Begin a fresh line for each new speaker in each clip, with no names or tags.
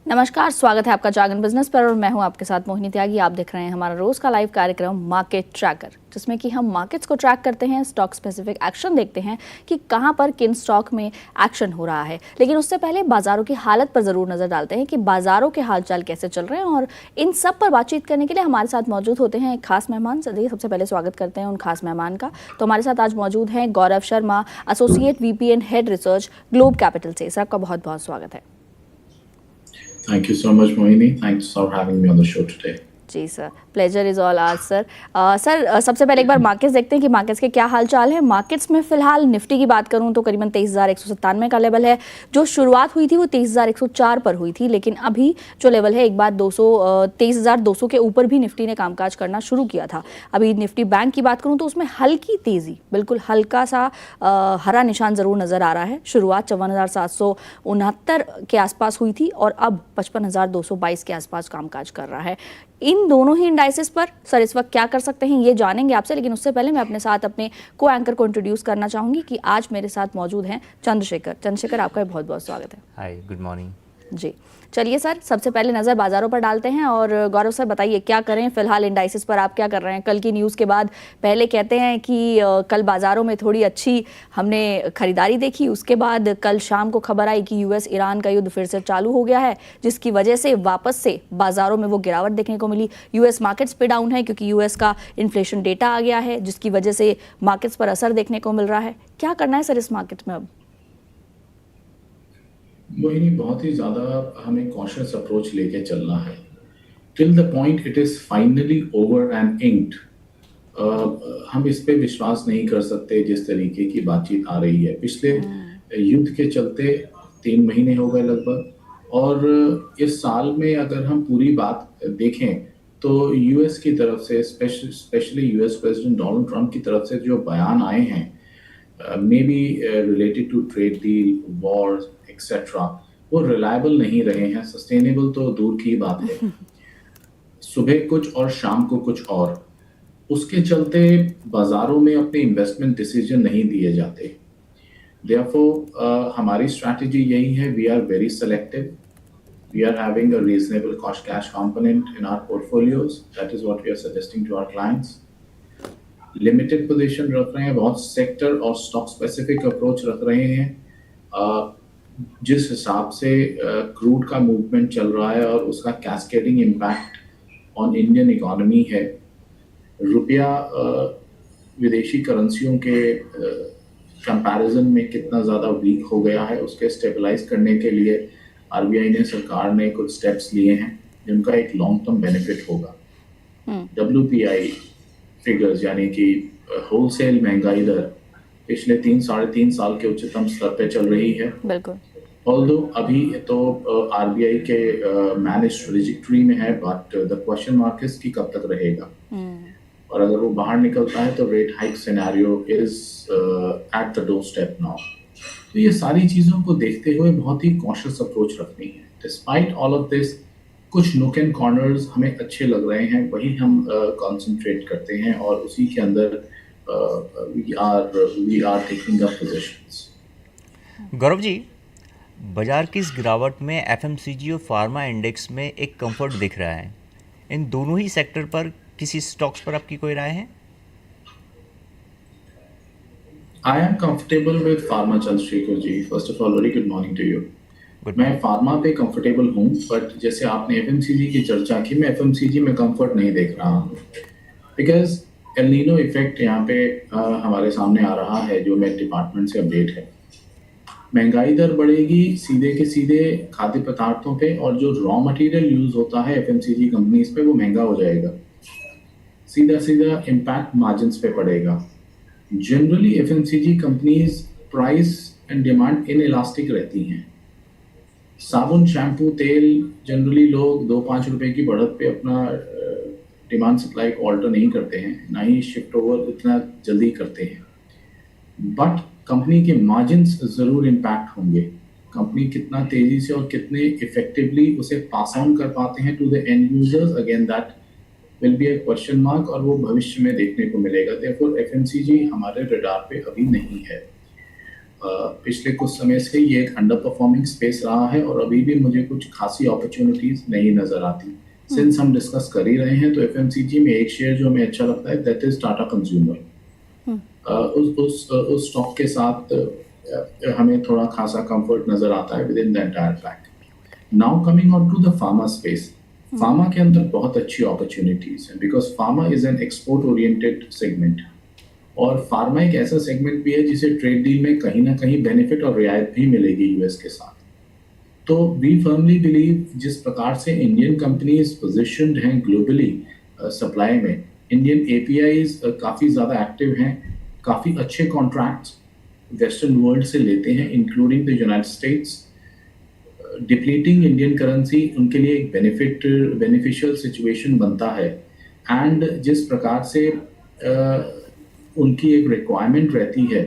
नमस्कार, स्वागत है आपका जागरण बिजनेस पर और मैं हूं आपके साथ मोहिनी त्यागी। आप देख रहे हैं हमारा रोज का लाइव कार्यक्रम मार्केट ट्रैकर, जिसमें कि हम मार्केट्स को ट्रैक करते हैं, स्टॉक स्पेसिफिक एक्शन देखते हैं कि कहां पर किन स्टॉक में एक्शन हो रहा है। लेकिन उससे पहले बाजारों की हालत पर जरूर नजर डालते हैं कि बाजारों के हालचाल कैसे चल रहे हैं, और इन सब पर बातचीत करने के लिए हमारे साथ मौजूद होते हैं एक खास मेहमान। चलिए सबसे पहले स्वागत करते हैं उन खास मेहमान का। तो हमारे साथ आज मौजूद हैं Gaurav Sharma, associate VP and head research, Globe Capital से। सर, आपका बहुत बहुत स्वागत है।
Thank you so much, Mohini. Thanks for having me on the show today.
जी sir, pleasure is all ours sir. सर, सबसे पहले एक बार मार्केट्स देखते हैं कि मार्केट्स के क्या हाल चाल है। मार्केट्स में फिलहाल निफ्टी की बात करूं तो करीबन 23,197 का लेवल है। जो शुरुआत हुई थी वो 23,104 पर हुई थी, लेकिन अभी जो लेवल है एक बार 23,200 के ऊपर भी निफ्टी ने कामकाज करना शुरू किया था। अभी निफ्टी बैंक की बात करूँ तो उसमें हल्की तेज़ी, बिल्कुल हल्का सा हरा निशान ज़रूर नज़र आ रहा है। शुरुआत 54,769 के आसपास हुई थी और अब 55,222 के आसपास कामकाज कर रहा है। इन दोनों ही इंडाइसेस पर सर इस वक्त क्या कर सकते हैं ये जानेंगे आपसे, लेकिन उससे पहले मैं अपने साथ अपने को एंकर को इंट्रोड्यूस करना चाहूंगी कि आज मेरे साथ मौजूद हैं चंद्रशेखर। आपका बहुत बहुत स्वागत है।
हाय, गुड मॉर्निंग
जी, चलिए सर, सबसे पहले नज़र बाजारों पर डालते हैं। और गौरव सर बताइए क्या करें फिलहाल, इंडाइसेस पर आप क्या कर रहे हैं? कल की न्यूज़ के बाद पहले कहते हैं कि कल बाजारों में थोड़ी अच्छी हमने खरीदारी देखी, उसके बाद कल शाम को खबर आई कि यूएस ईरान का युद्ध फिर से चालू हो गया है, जिसकी वजह से वापस से बाजारों में वो गिरावट देखने को मिली। यूएस मार्केट्स पे डाउन है क्योंकि यूएस का इन्फ्लेशन डेटा आ गया है, जिसकी वजह से मार्केट्स पर असर देखने को मिल रहा है। क्या करना है सर इस मार्केट में अब?
मोहिनी, बहुत ही ज़्यादा हमें कॉशियस अप्रोच लेके चलना है till the point it is finally over and inked. हम इस पे विश्वास नहीं कर सकते जिस तरीके की बातचीत आ रही है। पिछले युद्ध के चलते 3 महीने हो गए लगभग, और इस साल में अगर हम पूरी बात देखें तो यूएस की तरफ से, specially US president Donald Trump की तरफ से जो बयान आए हैं, may be related to trade deal, war etcetera, वो रिलायबल नहीं रहे हैं। सस्टेनेबल तो दूर की बात है, सुबह कुछ और शाम को कुछ और। उसके चलते बाजारों में अपने इन्वेस्टमेंट डिसीजन नहीं दिए जाते। देयरफॉर हमारी स्ट्रैटेजी यही है, we are very selective, we are having a reasonable cost cash component in our portfolios. That is what we are suggesting to our clients. Limited position रख रहे हैं, बहुत सेक्टर और स्टॉक स्पेसिफिक अप्रोच रख रहे हैं। जिस हिसाब से क्रूड का मूवमेंट चल रहा है और उसका cascading impact on Indian economy है, रुपया विदेशी करेंसियों के कंपैरिजन में कितना ज़्यादा वीक हो गया है, उसके स्टेबलाइज करने के लिए आरबीआई ने, सरकार ने कुछ स्टेप्स लिए हैं जिनका एक लॉन्ग टर्म बेनिफिट होगा। WPI फिगर्स यानी कि होलसेल महंगाई दर पिछले 3-3.5 साल के उच्चतम स्तर पे चल रही है।
बिल्कुल।
ऑल्दो अभी तो आरबीआई के मैनेज ट्रेजेक्टरी में है, but the question mark is कि कब तक रहेगा। और अगर वो बाहर निकलता है तो rate hike scenario is at the door step now. तो ये सारी चीज़ों को देखते हुए बहुत ही कॉशियस अप्रोच रखनी है। डिस्पाइट ऑल ऑफ दिस, कुछ नोक एंड कॉर्नर्स हमें अच्छे लग रहे हैं, वही हम कंसंट्रेट करते हैं और उसी के अंदर we are taking up positions.
Gaurav ji, बाजार की इस गिरावट में एफएमसीजी और फार्मा इंडेक्स में एक कंफर्ट दिख रहा है। इन दोनों ही सेक्टर पर किसी स्टॉक्स पर आपकी कोई राय है?
I am comfortable with pharma, Chandrashekhar ji. First of all very good morning to you. मैं फार्मा पे कंफर्टेबल हूँ, बट जैसे आपने एफएमसीजी की चर्चा की, मैं एफएमसीजी में कंफर्ट नहीं देख रहा हूँ, बिकॉज एल नीनो इफेक्ट यहाँ पे हमारे सामने आ रहा है, जो मेरे डिपार्टमेंट से अपडेट है। महंगाई दर बढ़ेगी सीधे के सीधे खाद्य पदार्थों पे, और जो रॉ मटेरियल यूज होता है एफएमसीजी कंपनीज पे वो महंगा हो जाएगा। सीधा सीधा इम्पैक्ट मार्जिन्स पे पड़ेगा। Generally FMCG companies price and demand inelastic रहती हैं। साबुन, शैम्पू, तेल जनरली लोग 2-5 रुपए की बढ़त पे अपना डिमांड सप्लाई को ऑल्टर नहीं करते हैं, ना ही शिफ्ट ओवर इतना जल्दी करते हैं। बट कंपनी के मार्जिन्स ज़रूर इम्पैक्ट होंगे। कंपनी कितना तेज़ी से और कितने इफेक्टिवली उसे पास ऑन कर पाते हैं to the end users, again that will be a question mark, और वो भविष्य में देखने को मिलेगा। देयरफॉर एफएमसीजी हमारे रडार पे अभी नहीं है। पिछले कुछ समय से ये एक अंडर परफॉर्मिंग स्पेस रहा है और अभी भी मुझे कुछ खासी अपॉर्चुनिटीज नहीं नजर आती। सिंस हम डिस्कस कर ही रहे हैं तो एफएमसीजी में एक शेयर जो हमें अच्छा लगता है दैट इज टाटा कंज्यूमर। उस स्टॉक के साथ हमें थोड़ा खासा कंफर्ट नजर आता है with in the entire pack. Now coming on to the pharma space, pharma के अंदर बहुत अच्छी अपॉर्चुनिटीज हैं because pharma is an export oriented segment और फार्मा एक ऐसा सेगमेंट भी है जिसे ट्रेड डील में कहीं ना कहीं बेनिफिट और रियायत भी मिलेगी यूएस के साथ। तो वी फर्मली बिलीव जिस प्रकार से इंडियन कंपनीज पोजिशनड हैं ग्लोबली सप्लाई में, इंडियन एपीआईज काफ़ी ज़्यादा एक्टिव हैं, काफ़ी अच्छे कॉन्ट्रैक्ट्स वेस्टर्न वर्ल्ड से लेते हैं including the United states. Depleting Indian currency उनके लिए एक बेनिफिशियल सिचुएशन बनता है एंड जिस प्रकार से उनकी एक रिक्वायरमेंट रहती है,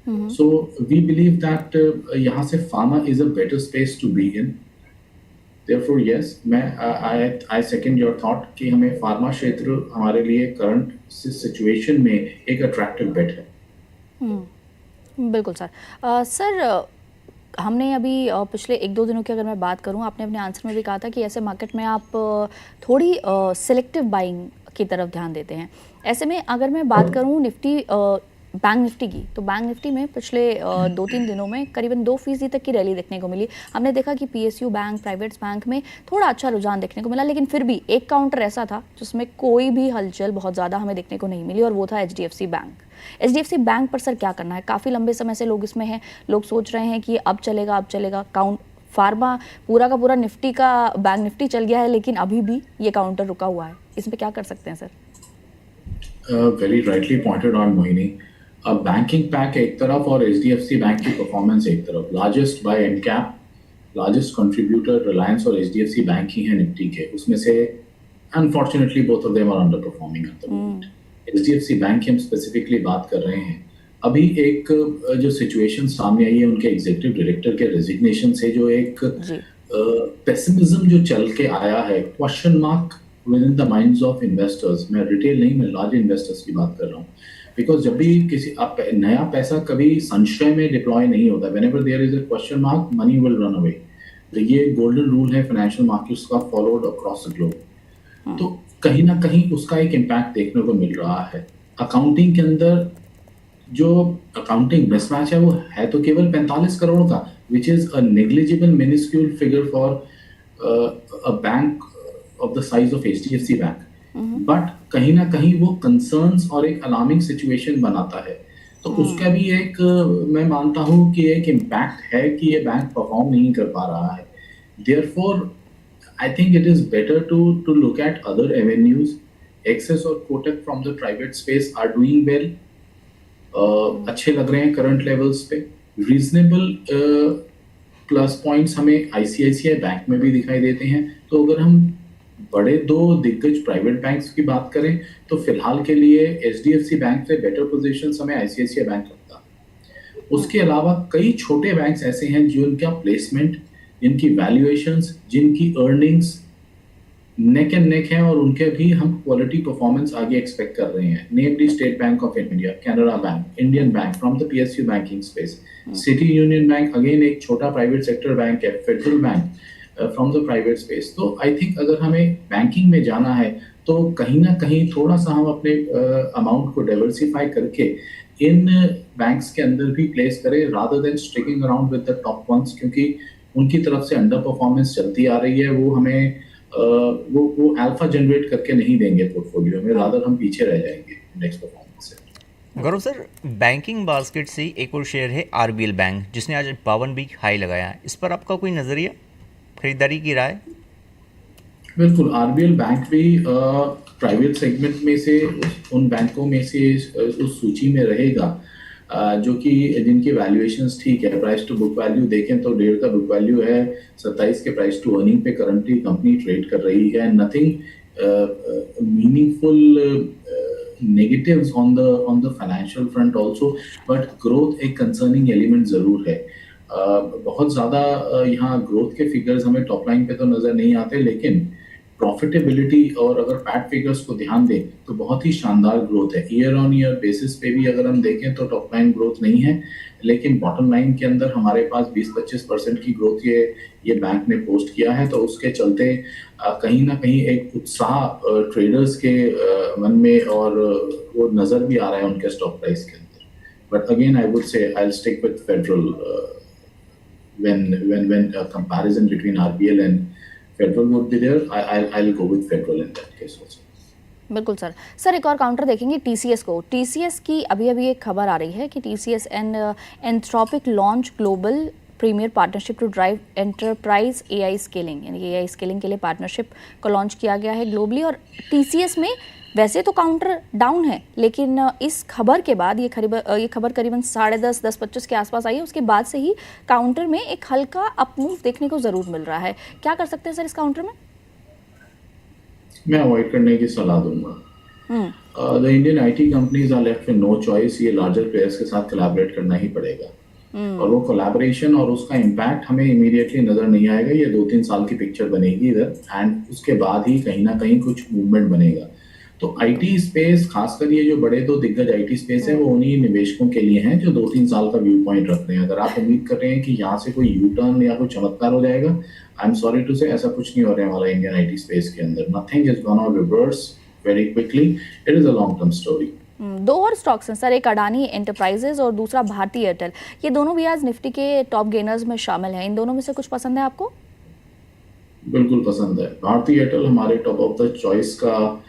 सो वी बिलीव दैट यहाँ से pharma is a better space to be in. Therefore yes, मैं आई सेकंड योर थॉट कि हमें फार्मा क्षेत्र हमारे लिए करंट सिचुएशन में एक अट्रैक्टिव बेट है।
बिल्कुल सर। सर हमने अभी पिछले 1-2 दिनों की अगर मैं बात करूं, आपने अपने आंसर में भी कहा था कि ऐसे मार्केट में आप थोड़ी सिलेक्टिव बाइंग की तरफ ध्यान देते हैं। ऐसे में अगर मैं बात करूं निफ्टी बैंक निफ्टी की, तो बैंक निफ्टी में पिछले 2-3 दिनों में करीबन 2% तक की रैली देखने को मिली। हमने देखा कि पीएसयू बैंक, प्राइवेट्स बैंक में थोड़ा अच्छा रुझान देखने को मिला, लेकिन फिर भी एक काउंटर ऐसा था जिसमें कोई भी हलचल बहुत ज़्यादा हमें देखने को नहीं मिली और वो था एचडीएफसी बैंक। एचडीएफसी बैंक पर सर क्या करना है? काफ़ी लंबे समय से लोग इसमें हैं, लोग सोच रहे हैं कि अब चलेगा। काउंट फार्मा पूरा का पूरा निफ्टी का बैंक निफ्टी चल गया है, लेकिन अभी भी ये काउंटर रुका हुआ है, इसमें क्या कर सकते हैं sir?
Very rightly pointed out Mohini. Banking pack एक तरफ और एचडीएफसी बैंक की परफॉर्मेंस एक तरफ। Largest by mcap, largest contributor Reliance और एचडीएफसी बैंक ही हैं निफ्टी के। उसमें से unfortunately both of them are under performing at the moment. HDFC bank की हम स्पेसिफिकली बात कर रहे हैं। अभी एक जो सिचुएशन सामने आई है उनके एग्जीक्यूटिव डायरेक्टर के रेजिग्नेशन से, जो एक पेसिमिज्म जो चल के आया है, question mark with in the minds of investors. मैं रिटेल नहीं, मैं लार्ज इन्वेस्टर्स की बात कर रहा हूँ। बिकॉज जब भी किसी नया पैसा कभी संशय में डिप्लॉय नहीं होता, whenever there is a question mark money will run away. तो ये गोल्डन रूल है फाइनेंशियल मार्केट्स का, फॉलोड अक्रॉस द ग्लोब। तो कहीं ना कहीं उसका एक इम्पैक्ट देखने को मिल रहा है। अकाउंटिंग के अंदर जो अकाउंटिंग मिसमैच है वो है तो केवल 45 करोड़ का, which is a negligible minuscule figure for a bank of the size of HDFC bank. But कहीं ना कहीं वो कंसर्न्स और एक अलार्मिंग सिचुएशन बनाता है। तो उसका भी एक मैं मानता हूँ कि एक इम्पैक्ट है कि ये बैंक परफॉर्म नहीं कर पा रहा है। Therefore I think it is better to look at other avenues. Axis और Kotak from the private space are doing well. अच्छे लग रहे हैं करंट लेवल्स पे। रीजनेबल प्लस पॉइंट्स हमें आईसीआईसीआई बैंक में भी दिखाई देते हैं। तो अगर हम बड़े 2 दिग्गज प्राइवेट बैंक्स की बात करें तो फिलहाल के लिए एचडीएफसी बैंक से बेटर पोजीशन हमें आईसीआईसीआई बैंक लगता है। उसके अलावा कई छोटे बैंक्स ऐसे हैं जिनका प्लेसमेंट, जिनकी वैल्यूएशंस, जिनकी अर्निंग्स नेक एंड नेक हैं और उनके भी हम क्वालिटी परफॉर्मेंस आगे एक्सपेक्ट कर रहे हैं। Namely State Bank of India, Canara bank, Indian bank from the PSU banking space, City Union Bank again एक छोटा प्राइवेट सेक्टर बैंक है, Federal Bank from the private space. तो आई थिंक अगर हमें बैंकिंग में जाना है तो कहीं ना कहीं थोड़ा सा हम अपने अमाउंट को डाइवर्सिफाई करके इन बैंक्स के अंदर भी प्लेस करें rather than sticking around with the top ones, क्योंकि उनकी तरफ से अंडर परफॉर्मेंस चलती आ रही है। वो हमें वो अल्फा जनरेट करके नहीं देंगे पोर्टफोलियो में, रादर हम पीछे रह जाएंगे इंडेक्स परफॉर्मेंस से।
गौरव सर, बैंकिंग बास्केट से एक और शेयर है आरबीएल बैंक, जिसने आज 52 वीक हाई लगाया है। इस पर आपका कोई नजरिया, खरीदारी की राय?
बिल्कुल, आरबीएल बैंक भी प्राइवेट सेगमेंट में से उन बैंकों में से उस सूची में रहेगा जो कि जिनकी वैल्यूएशंस ठीक है। प्राइस टू बुक वैल्यू देखें तो 1.5 का बुक वैल्यू है, 27 के प्राइस टू अर्निंग पे करंटली कंपनी ट्रेड कर रही है। Nothing meaningful negatives on the financial front also, but growth एक concerning element जरूर है। बहुत ज़्यादा यहाँ ग्रोथ के फिगर्स हमें टॉप लाइन पे तो नज़र नहीं आते, लेकिन प्रॉफिटेबिलिटी और अगर पैट फिगर्स को ध्यान दें तो बहुत ही शानदार ग्रोथ है। ईयर ऑन ईयर बेसिस पे भी अगर हम देखें तो टॉप लाइन ग्रोथ नहीं है, लेकिन बॉटम लाइन के अंदर हमारे पास 20-25% की ग्रोथ ये बैंक ने पोस्ट किया है, तो उसके चलते कहीं ना कहीं एक उत्साह ट्रेडर्स के मन में और वो नज़र भी आ रहा है उनके स्टॉक प्राइस के अंदर. But again I would say I will stick with federal when a comparison between RBL and Federal would be there. I'll go with Federal in that case also.
बिल्कुल सर. सर एक और counter देखेंगे TCS को. TCS की अभी एक खबर आ रही है कि TCS and Anthropic launch global premier partnership to drive enterprise AI scaling, यानी कि एआई स्केलिंग के लिए पार्टनरशिप को लॉन्च किया गया है ग्लोबली. और टीसीएस में वैसे तो काउंटर डाउन है, लेकिन इस खबर के बाद ये खबर करीबन 10:30-10:25 के आसपास आई है. उसके बाद से ही काउंटर में एक हल्का अप मूव देखने को ज़रूर मिल रहा है. क्या कर सकते हैं सर इस काउंटर में?
मैं अवॉइड करने की सलाह दूंगा. The Indian IT companies are left with no choice. ये लार्जर प्लेयर्स के साथ कोलैबोरेट करना ही पड़ेगा. और वो कोलैबोरेशन और उसका इम्पैक्ट हमें इमीडिएटली नजर नहीं आएगा. ये 2-3 साल की पिक्चर बनेगी इधर, एंड उसके बाद ही कहीं ना कहीं कुछ मूवमेंट बनेगा. तो आईटी स्पेस, खासकर ये जो बड़े 2 दिग्गज आईटी स्पेस है, वो उन्हीं निवेशकों के लिए हैं जो 2-3 साल का व्यू पॉइंट रखते हैं. अगर आप उम्मीद कर रहे हैं कि यहाँ से कोई यू टर्न या कोई चमत्कार हो जाएगा, आई एम सॉरी टू से ऐसा कुछ नहीं हो रहा वाला इंडियन आईटी स्पेस के अंदर. Nothing is gonna reverse very quickly. It is a long term story.
2 और स्टॉक्स हैं सर, एक अडानी एंटरप्राइजेज और दूसरा भारती एयरटेल. ये दोनों भी आज निफ्टी के टॉप गेनर्स में शामिल हैं. इन दोनों में से कुछ पसंद है आपको?
बिल्कुल पसंद है. भारती एयरटेल हमारे टॉप ऑफ द चॉइस का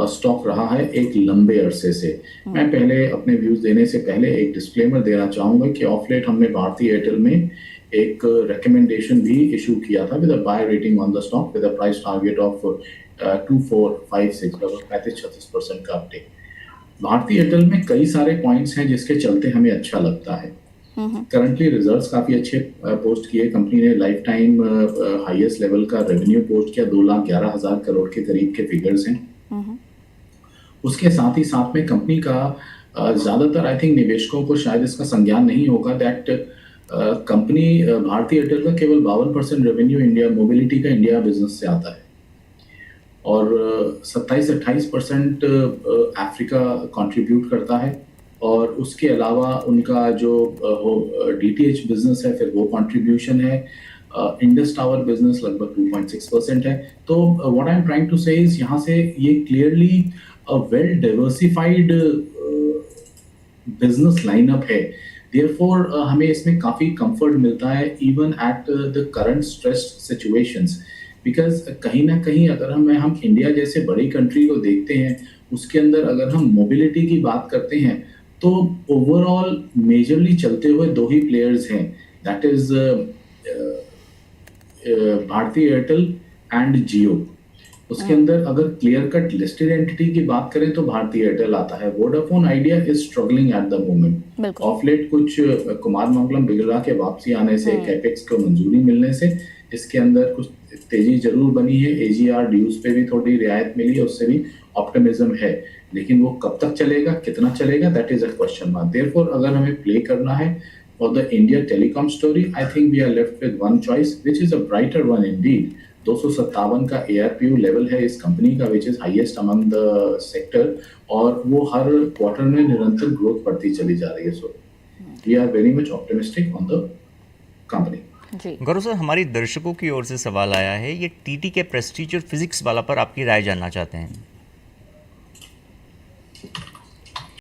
स्टॉक रहा है एक लंबे अरसे से. मैं पहले अपने व्यूज देने से पहले एक डिस्क्लेमर देना चाहूंगा कि ऑफ लेट हमने भारती एयरटेल में एक रिकमेंडेशन भी इशू किया था with a buy rating on the stock with a price target of 2456, लगभग 35-36% का अपटेक. भारती एयरटेल में कई सारे पॉइंट्स हैं जिसके चलते हमें अच्छा लगता है. करंटली रिजल्ट्स काफी अच्छे पोस्ट किए. कंपनी ने लाइफ टाइम हाईएस्ट लेवल का रेवेन्यू पोस्ट किया. 2,11,000 करोड़ के करीब के फिगर्स हैं. उसके साथ ही साथ में कंपनी का ज्यादातर आई थिंक निवेशकों को शायद इसका संज्ञान नहीं होगा दैट कंपनी भारती एयरटेल का केवल 52% रेवेन्यू इंडिया मोबिलिटी का इंडिया बिजनेस से आता है, और 27-28% अफ्रीका कंट्रीब्यूट करता है. और उसके अलावा उनका जो डीटीएच बिजनेस है, फिर वो कंट्रीब्यूशन है. इंडस टावर बिजनेस लगभग 2.6% है. तो what I am trying to say is यहाँ से ये clearly a well diversified business lineup है. देयरफॉर हमें इसमें काफी कंफर्ट मिलता है even at the current stressed situations, because कहीं ना कहीं अगर हम इंडिया जैसे बड़ी कंट्री को देखते हैं, उसके अंदर अगर हम मोबिलिटी की बात करते हैं तो ओवरऑल मेजरली चलते हुए 2 ही प्लेयर्स हैं, that is Bharti Airtel and Jio. उसके अंदर अगर क्लियर कट लिस्टेड एंटिटी की बात करें तो भारती एयरटेल आता है. Vodafone Idea is struggling at the moment. Of late कुछ कुमार मंगलम बिरला के वापसी आने से, कैपेक्स को मंजूरी मिलने से इसके अंदर कुछ तेजी जरूर बनी है. एजीआर ड्यूज पे भी थोड़ी रियायत मिली है, उससे भी ऑप्टिमिज्म है. लेकिन वो कब तक चलेगा, कितना चलेगा, that is a question mark. Therefore अगर हमें प्ले करना है for the India telecom story, I think we are left with one choice which is a brighter one indeed. 257 का ARPU लेवल है इस कंपनी का, which is highest among the sector, और वो हर क्वार्टर में निरंतर ग्रोथ बढ़ती चली जा रही है. So we are very much optimistic on the company.
Gaurav sir, हमारी दर्शकों की ओर से सवाल आया है, ये TT के प्रेस्टीज और फिजिक्स वाला पर आपकी राय जानना चाहते हैं.